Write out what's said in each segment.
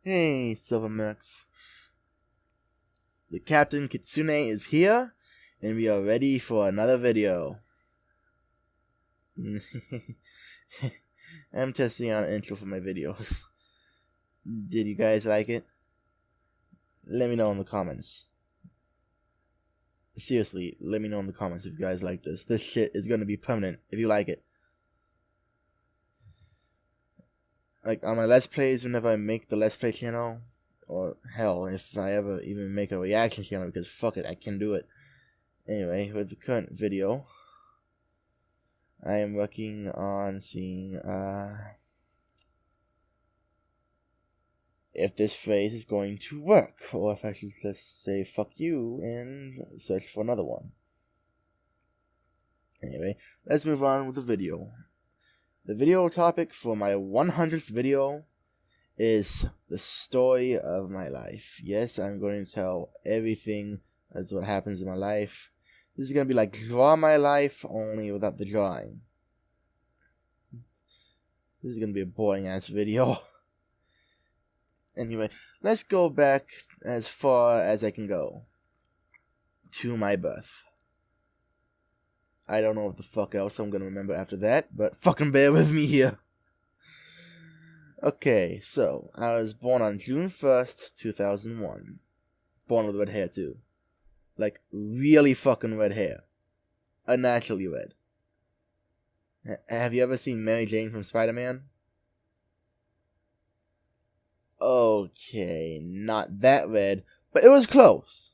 Hey, Silvermax. The Captain Kitsune is here, and we are ready for another video. I'm testing out an intro for my videos. Did you guys like it? Let me know in the comments. Seriously, let me know in the comments if you guys like this. This shit is gonna be permanent if you like it. Like, on my Let's Plays, whenever I make the Let's Play channel, or hell, if I ever even make a reaction channel, because fuck it, I can do it. Anyway, with the current video, I am working on seeing, if this phrase is going to work, or if I should just say fuck you and search for another one. Anyway, let's move on with the video. The video topic for my 100th video is the story of my life. Yes, I'm going to tell everything that's what happens in my life. This is going to be like Draw My Life, only without the drawing. This is going to be a boring ass video. Anyway, let's go back as far as I can go. To my birth. I don't know what the fuck else I'm gonna remember after that, but fucking bear with me here. Okay, so, I was born on June 1st, 2001. Born with red hair, too. Like, really fucking red hair. Unnaturally red. Have you ever seen Mary Jane from Spider-Man? Okay, not that red, but it was close.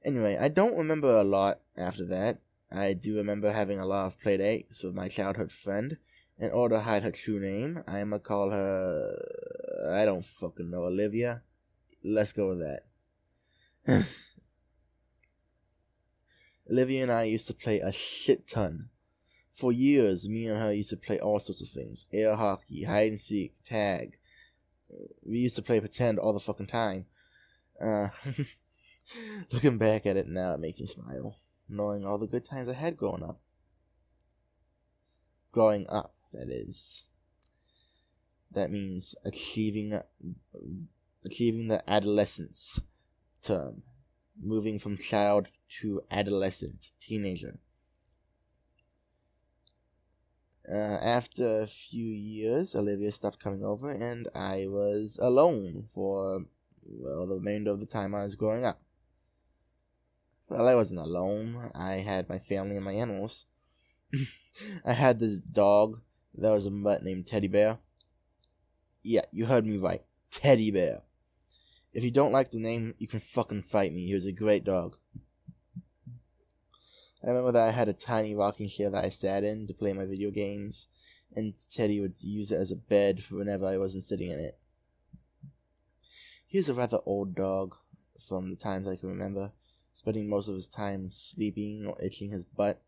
Anyway, I don't remember a lot after that. I do remember having a lot of playdates with my childhood friend. In order to hide her true name, I'm gonna call her... I don't fucking know, Olivia? Let's go with that. Olivia and I used to play a shit ton. For years, me and her used to play all sorts of things. Air hockey, hide and seek, tag. We used to play pretend all the fucking time. Looking back at it now, it makes me smile. Knowing all the good times I had growing up. Growing up, that is. That means achieving the adolescence term. Moving from child to adolescent, teenager. After a few years, Olivia stopped coming over, and I was alone for, well, the remainder of the time I was growing up. Well, I wasn't alone. I had my family and my animals. I had this dog that was a mutt named Teddy Bear. Yeah, you heard me right. Teddy Bear. If you don't like the name, you can fucking fight me. He was a great dog. I remember that I had a tiny rocking chair that I sat in to play my video games, and Teddy would use it as a bed whenever I wasn't sitting in it. He was a rather old dog from the times I can remember, spending most of his time sleeping or itching his butt.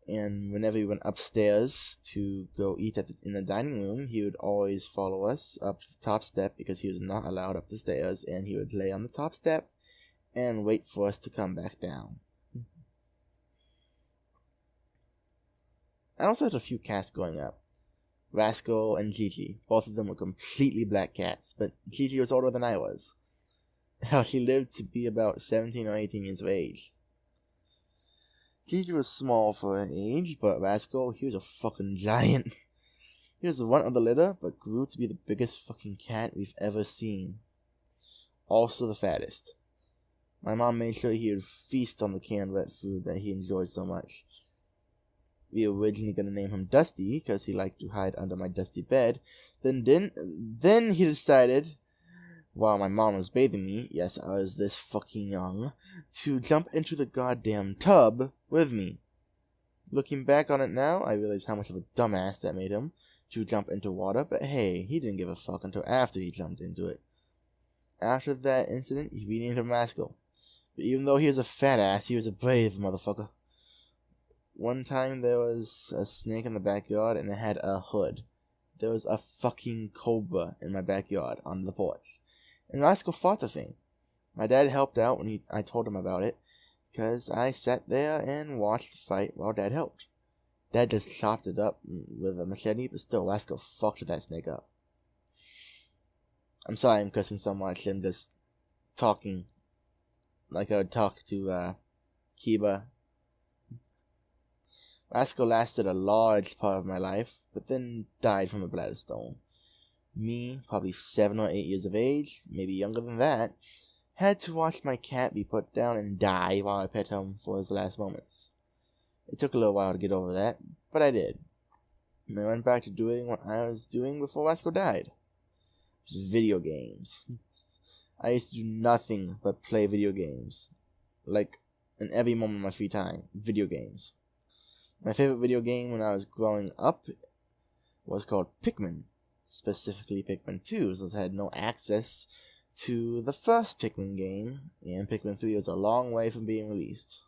And whenever we went upstairs to go eat in the dining room, he would always follow us up the top step because he was not allowed up the stairs, and he would lay on the top step and wait for us to come back down. I also had a few cats growing up. Rascal and Gigi. Both of them were completely black cats, but Gigi was older than I was. Hell, she lived to be about 17 or 18 years of age. Gigi was small for her age, but Rascal, he was a fucking giant. He was the runt of the litter, but grew to be the biggest fucking cat we've ever seen. Also the fattest. My mom made sure he would feast on the canned wet food that he enjoyed so much. We were originally going to name him Dusty, because he liked to hide under my dusty bed. Then he decided, while my mom was bathing me, yes, I was this fucking young, to jump into the goddamn tub with me. Looking back on it now, I realize how much of a dumbass that made him, to jump into water, but hey, he didn't give a fuck until after he jumped into it. After that incident, he renamed him Rascal. But even though he was a fat ass, he was a brave motherfucker. One time there was a snake in the backyard and it had a hood. There was a fucking cobra in my backyard on the porch. And Rascal fought the thing. My dad helped out when I told him about it, because I sat there and watched the fight while Dad helped. Dad just chopped it up with a machete, but still Rascal fucked that snake up. I'm sorry I'm cussing so much. I'm just talking like I would talk to Kiba. Rascal lasted a large part of my life, but then died from a bladder stone. Me, probably 7 or 8 years of age, maybe younger than that, had to watch my cat be put down and die while I pet him for his last moments. It took a little while to get over that, but I did. And I went back to doing what I was doing before Rascal died. Just video games. I used to do nothing but play video games. Like, in every moment of my free time, video games. My favorite video game when I was growing up was called Pikmin. Specifically Pikmin 2, since I had no access to the first Pikmin game, and Pikmin 3 was a long way from being released.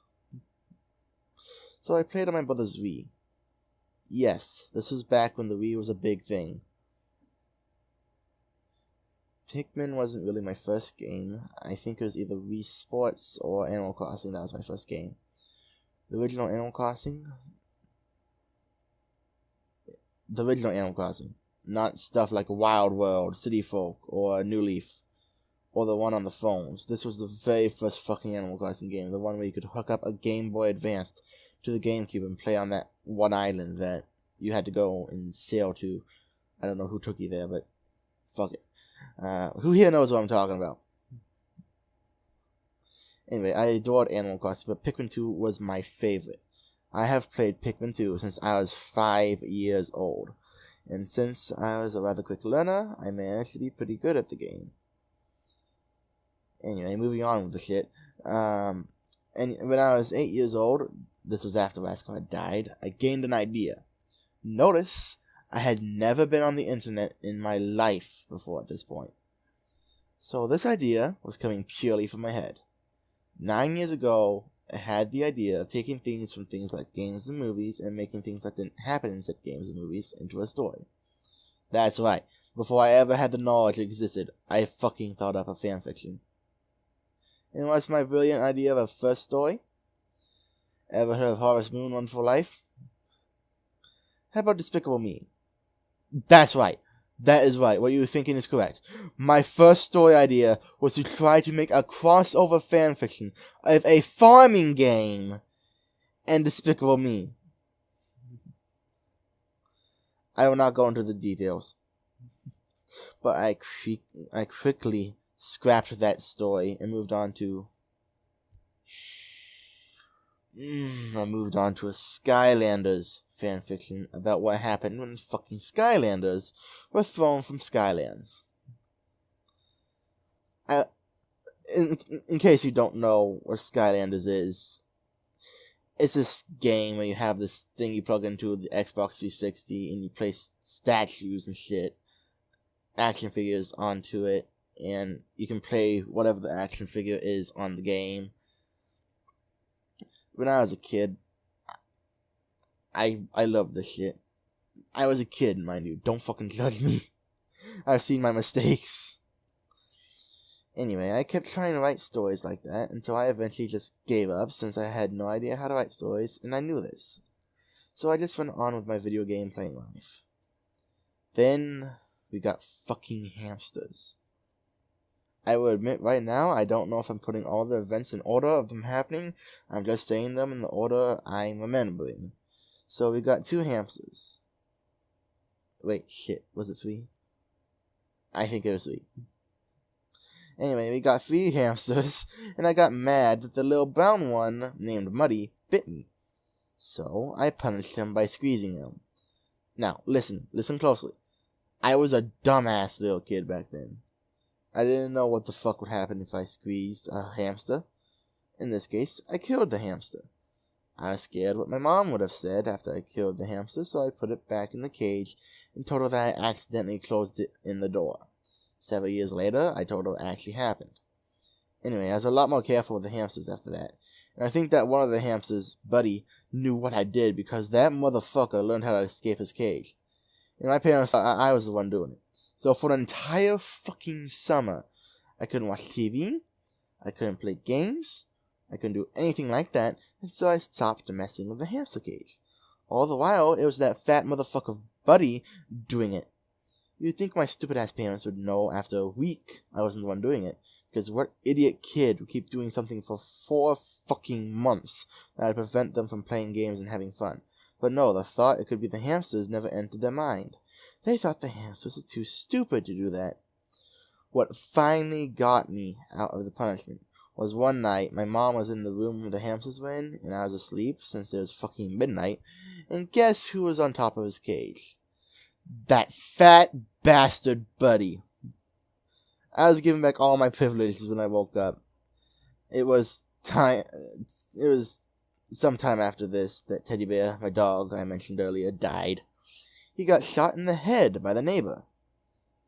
So I played on my brother's Wii. Yes, this was back when the Wii was a big thing. Pikmin wasn't really my first game. I think it was either Wii Sports or Animal Crossing that was my first game. The original Animal Crossing. Not stuff like Wild World, City Folk, or New Leaf, or the one on the phones. This was the very first fucking Animal Crossing game, the one where you could hook up a Game Boy Advance to the GameCube and play on that one island that you had to go and sail to. I don't know who took you there, but fuck it. Who here knows what I'm talking about? Anyway, I adored Animal Crossing, but Pikmin 2 was my favorite. I have played Pikmin 2 since I was 5 years old. And since I was a rather quick learner, I managed to be pretty good at the game. Anyway, moving on with the shit. And when I was 8 years old, this was after Rascal had died, I gained an idea. Notice, I had never been on the internet in my life before at this point. So this idea was coming purely from my head. 9 years ago, I had the idea of taking things from things like games and movies and making things that didn't happen in said games and movies into a story. That's right. Before I ever had the knowledge it existed, I fucking thought up a fanfiction. And what's my brilliant idea of a first story? Ever heard of Harvest Moon Wonderful Life? How about Despicable Me? That's right. That is right. What you were thinking is correct. My first story idea was to try to make a crossover fanfiction of a farming game and Despicable Me. I will not go into the details. But I quickly scrapped that story and moved on to a Skylanders fanfiction about what happened when fucking Skylanders were thrown from Skylands. In case you don't know what Skylanders is, it's this game where you have this thing you plug into the Xbox 360 and you place statues and shit, action figures onto it, and you can play whatever the action figure is on the game. When I was a kid, I loved this shit. I was a kid, mind you. Don't fucking judge me. I've seen my mistakes. Anyway, I kept trying to write stories like that until I eventually just gave up since I had no idea how to write stories, and I knew this. So I just went on with my video game playing life. Then we got fucking hamsters. I will admit right now, I don't know if I'm putting all the events in order of them happening. I'm just saying them in the order I'm remembering. So we got 2 hamsters. Wait, shit, was it 3? I think it was 3. Anyway, we got 3 hamsters, and I got mad that the little brown one, named Muddy, bit me. So I punished him by squeezing him. Now, listen closely. I was a dumbass little kid back then. I didn't know what the fuck would happen if I squeezed a hamster. In this case, I killed the hamster. I was scared what my mom would have said after I killed the hamster, so I put it back in the cage and told her that I accidentally closed it in the door. 7 years later, I told her what actually happened. Anyway, I was a lot more careful with the hamsters after that. And I think that one of the hamsters, Buddy, knew what I did because that motherfucker learned how to escape his cage. And my parents thought I was the one doing it. So for an entire fucking summer, I couldn't watch TV, I couldn't play games, I couldn't do anything like that, and so I stopped messing with the hamster cage. All the while, it was that fat motherfucker Buddy doing it. You'd think my stupid-ass parents would know after a week I wasn't the one doing it, because what idiot kid would keep doing something for 4 fucking months that would prevent them from playing games and having fun? But no, the thought it could be the hamsters never entered their mind. They thought the hamsters were too stupid to do that. What finally got me out of the punishment was one night my mom was in the room where the hamsters were in, and I was asleep since it was fucking midnight, and guess who was on top of his cage? That fat bastard Buddy. I was giving back all my privileges when I woke up. It was sometime after this that Teddy Bear, my dog I mentioned earlier, died. He got shot in the head by the neighbor.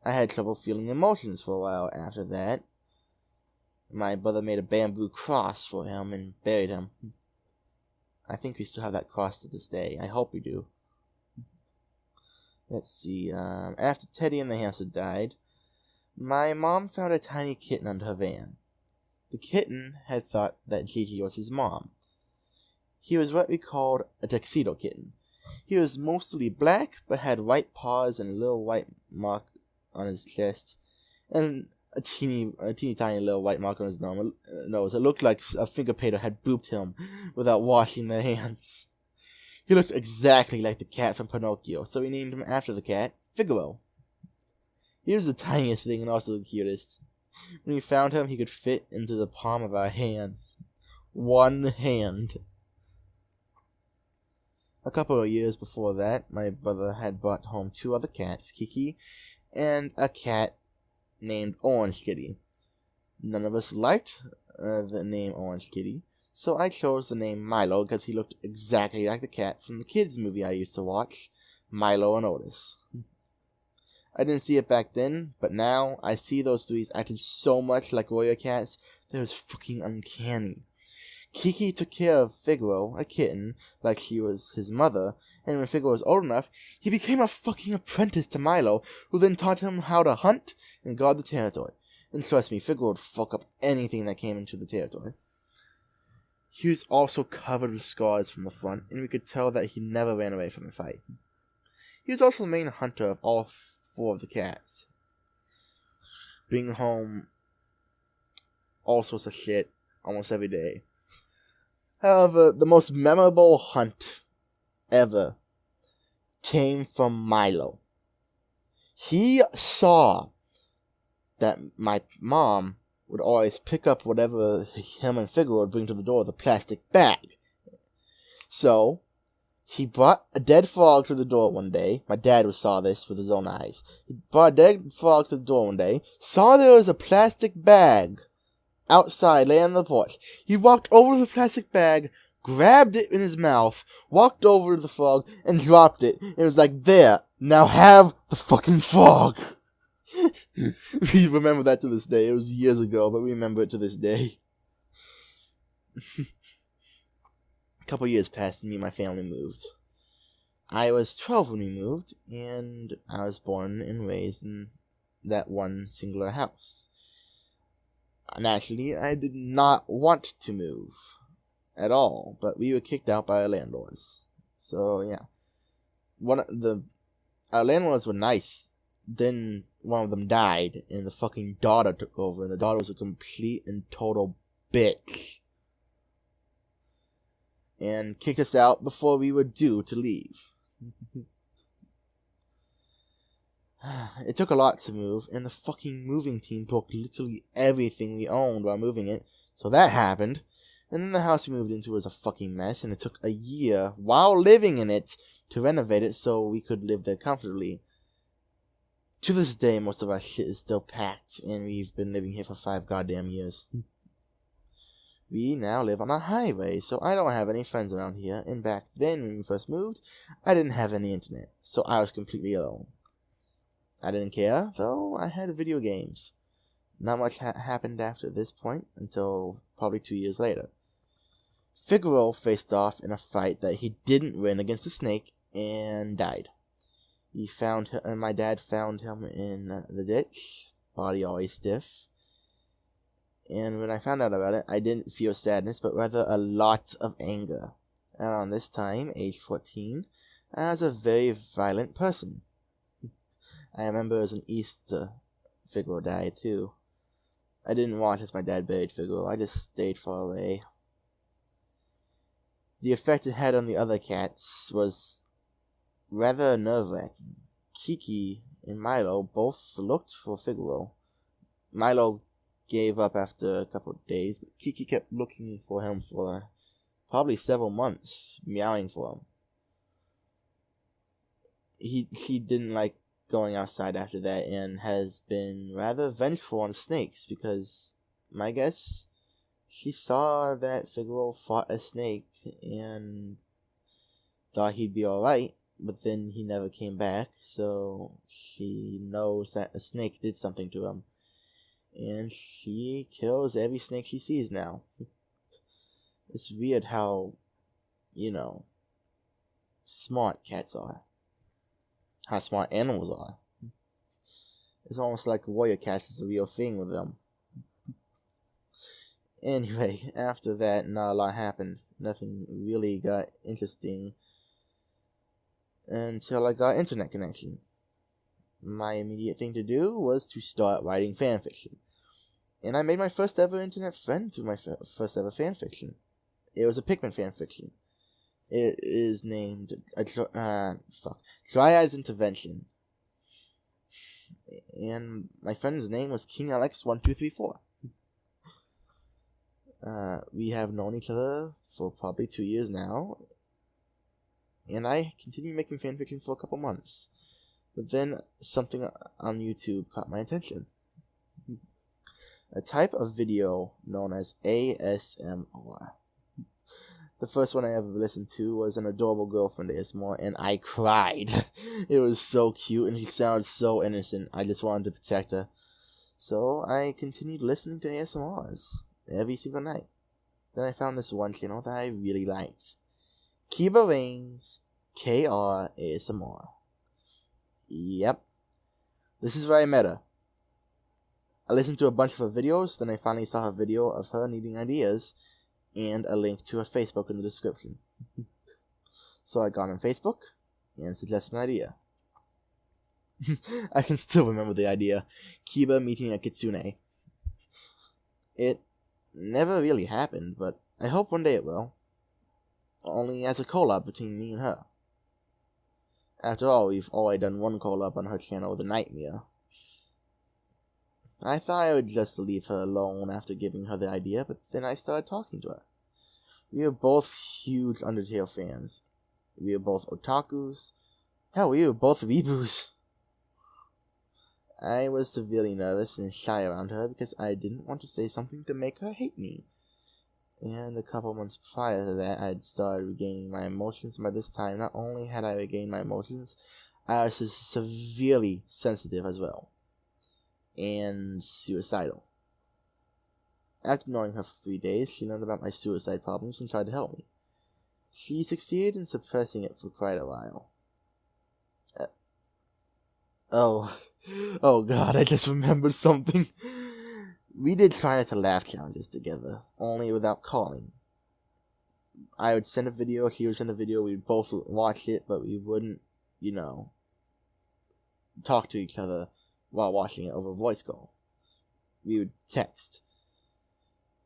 I had trouble feeling emotions for a while after that. My brother made a bamboo cross for him and buried him. I think we still have that cross to this day. I hope we do. Let's see. After Teddy and the hamster died, my mom found a tiny kitten under her van. The kitten had thought that Gigi was his mom. He was what we called a tuxedo kitten. He was mostly black, but had white paws and a little white mark on his chest, and a teeny tiny little white mark on his nose. It looked like a finger painter had booped him without washing their hands. He looked exactly like the cat from Pinocchio, so we named him after the cat, Figaro. He was the tiniest thing and also the cutest. When we found him, he could fit into the palm of our hands. One hand. A couple of years before that, my brother had brought home 2 other cats, Kiki, and a cat named Orange Kitty. None of us liked the name Orange Kitty, so I chose the name Milo because he looked exactly like the cat from the kids' movie I used to watch, Milo and Otis. I didn't see it back then, but now I see those 3 acted so much like warrior cats that it was fucking uncanny. Kiki took care of Figaro, a kitten, like she was his mother, and when Figaro was old enough, he became a fucking apprentice to Milo, who then taught him how to hunt and guard the territory. And trust me, Figaro would fuck up anything that came into the territory. He was also covered with scars from the front, and we could tell that he never ran away from a fight. He was also the main hunter of all 4 of the cats, bringing home all sorts of shit almost every day. However, the most memorable hunt ever came from Milo. He saw that my mom would always pick up whatever him and Figaro would bring to the door, the plastic bag. So, he brought a dead frog to the door one day. My dad saw this with his own eyes. He brought a dead frog to the door one day, saw there was a plastic bag outside, laying on the porch. He walked over to the plastic bag, grabbed it in his mouth, walked over to the frog, and dropped it. It was like, there, now have the fucking frog. We remember that to this day. It was years ago, but we remember it to this day. A couple years passed and me and my family moved. I was 12 when we moved, and I was born and raised in that one singular house. Naturally, I did not want to move at all, but we were kicked out by our landlords. So, yeah. Our landlords were nice. Then one of them died, and the fucking daughter took over, and the daughter was a complete and total bitch. And kicked us out before we were due to leave. It took a lot to move, and the fucking moving team took literally everything we owned while moving it, so that happened. And then the house we moved into was a fucking mess, and it took a year, while living in it, to renovate it so we could live there comfortably. To this day, most of our shit is still packed, and we've been living here for 5 goddamn years. We now live on a highway, so I don't have any friends around here, and back then, when we first moved, I didn't have any internet, so I was completely alone. I didn't care, though I had video games. Not much happened after this point, until probably 2 years later. Figaro faced off in a fight that he didn't win against a snake, and died. My dad found him in the ditch, body always stiff. And when I found out about it, I didn't feel sadness, but rather a lot of anger. Around this time, age 14, I was a very violent person. I remember it was an Easter Figaro died too. I didn't watch as my dad buried Figaro, I just stayed far away. The effect it had on the other cats was rather nerve-wracking. Kiki and Milo both looked for Figaro. Milo gave up after a couple of days, but Kiki kept looking for him for probably several months, meowing for him. He didn't like going outside after that and has been rather vengeful on snakes because, my guess, she saw that Figaro fought a snake and thought he'd be alright, but then he never came back, so she knows that a snake did something to him. And she kills every snake she sees now. It's weird how, smart cats are. How smart animals are. It's almost like warrior cats is a real thing with them. Anyway, after that, not a lot happened. Nothing really got interesting until I got internet connection. My immediate thing to do was to start writing fanfiction. And I made my first ever internet friend through my first ever fanfiction. It was a Pikmin fanfiction. It is named Dryad's Intervention. And my friend's name was King Alex1234. We have known each other for probably 2 years now. And I continued making fanfiction for a couple months. But then something on YouTube caught my attention. A type of video known as ASMR. The first one I ever listened to was an adorable girlfriend ASMR, and I cried. It was so cute, and she sounded so innocent. I just wanted to protect her. So I continued listening to ASMRs every single night. Then I found this one channel that I really liked. Kiba Reigns KR ASMR. Yep. This is where I met her. I listened to a bunch of her videos, then I finally saw a video of her needing ideas, and a link to her Facebook in the description. So I got on Facebook, and suggested an idea. I can still remember the idea. Kiba meeting a kitsune. It never really happened, but I hope one day it will. Only as a collab between me and her. After all, we've already done one collab on her channel, The Nightmare. I thought I would just leave her alone after giving her the idea, but then I started talking to her. We were both huge Undertale fans. We were both otakus. Hell, we were both weeboos. I was severely nervous and shy around her because I didn't want to say something to make her hate me. And a couple months prior to that, I had started regaining my emotions. By this time, not only had I regained my emotions, I was just severely sensitive as well. And suicidal. After knowing her for 3 days, she learned about my suicide problems and tried to help me. She succeeded in suppressing it for quite a while. Oh god, I just remembered something. We did Try Not to Laugh challenges together, only without calling. I would send a video, she would send a video, we'd both watch it, but we wouldn't, talk to each other while watching it over voice call. We would text.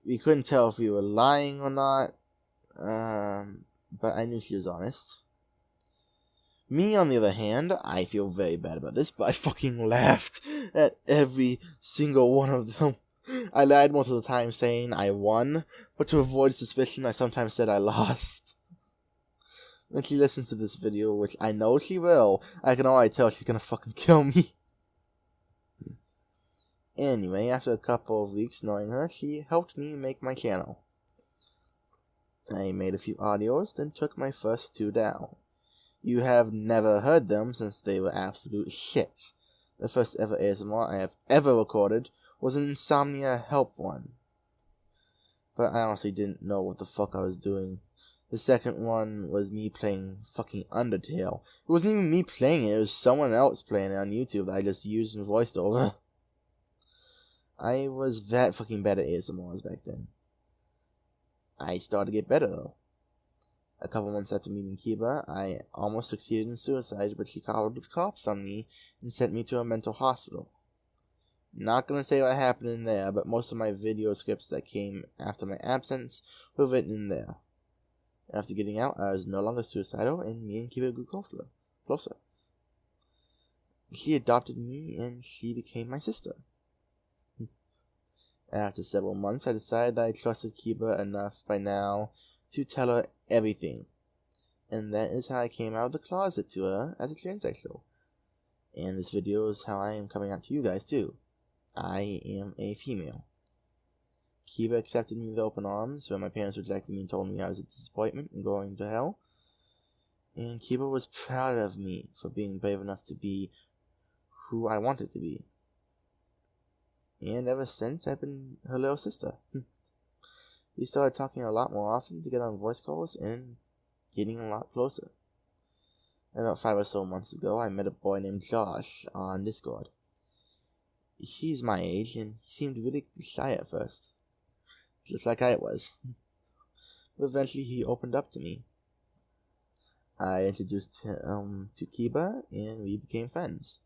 We couldn't tell if we were lying or not, but I knew she was honest. Me, on the other hand, I feel very bad about this, but I fucking laughed at every single one of them. I lied most of the time saying I won, but to avoid suspicion, I sometimes said I lost. When she listens to this video, which I know she will, I can already tell she's gonna fucking kill me. Anyway, after a couple of weeks knowing her, she helped me make my channel. I made a few audios, then took my first 2 down. You have never heard them since they were absolute shit. The first ever ASMR I have ever recorded was an insomnia help one. But I honestly didn't know what the fuck I was doing. The second one was me playing fucking Undertale. It wasn't even me playing it, it was someone else playing it on YouTube that I just used and voiced over. I was that fucking bad at ASMRs back then. I started to get better though. A couple months after meeting Kiba, I almost succeeded in suicide, but she called the cops on me and sent me to a mental hospital. Not gonna say what happened in there, but most of my video scripts that came after my absence were written in there. After getting out, I was no longer suicidal, and me and Kiba grew closer. She adopted me, and she became my sister. After several months, I decided that I trusted Kiba enough by now to tell her everything. And that is how I came out of the closet to her as a transsexual. And this video is how I am coming out to you guys too. I am a female. Kiba accepted me with open arms when my parents rejected me and told me I was a disappointment and going to hell. And Kiba was proud of me for being brave enough to be who I wanted to be. And ever since, I've been her little sister. We started talking a lot more often together on voice calls and getting a lot closer. About 5 or so months ago, I met a boy named Josh on Discord. He's my age, and he seemed really shy at first, just like I was. But eventually, he opened up to me. I introduced him to Kiba, and we became friends.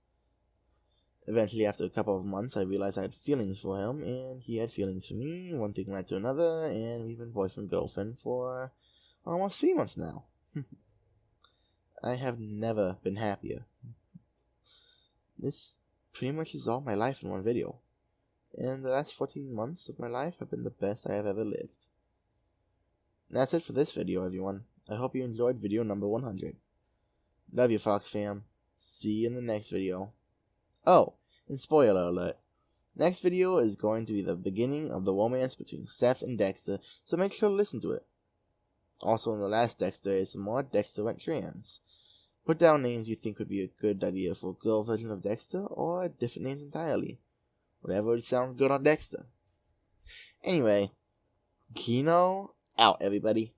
Eventually, after a couple of months, I realized I had feelings for him, and he had feelings for me. One thing led to another, and we've been boyfriend-girlfriend for almost 3 months now. I have never been happier. This pretty much is all my life in one video, and the last 14 months of my life have been the best I have ever lived. That's it for this video, everyone. I hope you enjoyed video number 100. Love you, Fox fam. See you in the next video. Oh, and spoiler alert. Next video is going to be the beginning of the romance between Seth and Dexter, so make sure to listen to it. Also, in the last Dexter ASMR, Dexter went trans. Put down names you think would be a good idea for a girl version of Dexter, or different names entirely. Whatever would sound good on Dexter. Anyway, Kino out, everybody.